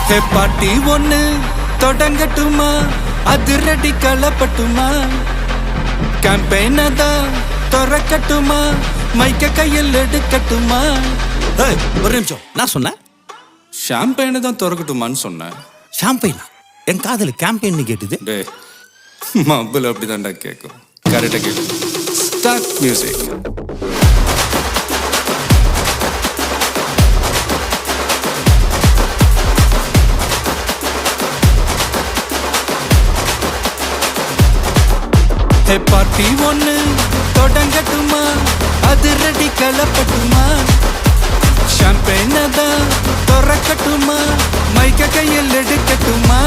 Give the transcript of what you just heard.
ஹே பாட்டி ஒண்ணு தொடங்கட்டுமா, அதிரடி களப்பட்டுமா, கேம்பெயின தான் திறக்கட்டுமா, மைக்க கையில் எடுக்கட்டுமா. ஒரு நிமிஷம், நான் சொன்னேன் ஷாம்பெயினை தான் திறக்கட்டுமான்னு சொன்னேன். ஷாம்பெயினா? என் காதல் கேம்பெயின் கேட்டுது. டே மப்பிள் அப்படிதான்டா கேட்கும். கரெக்டாக கேட்கு. Start music. ஹே பார்ட்டி ஒண்ணு தொடங்கட்டுமா, அதிரடி களப்பட்டுமா, ஷாம்பெயினை தான் திறக்கட்டுமா, மைக்க கையில் எடுக்கட்டுமா.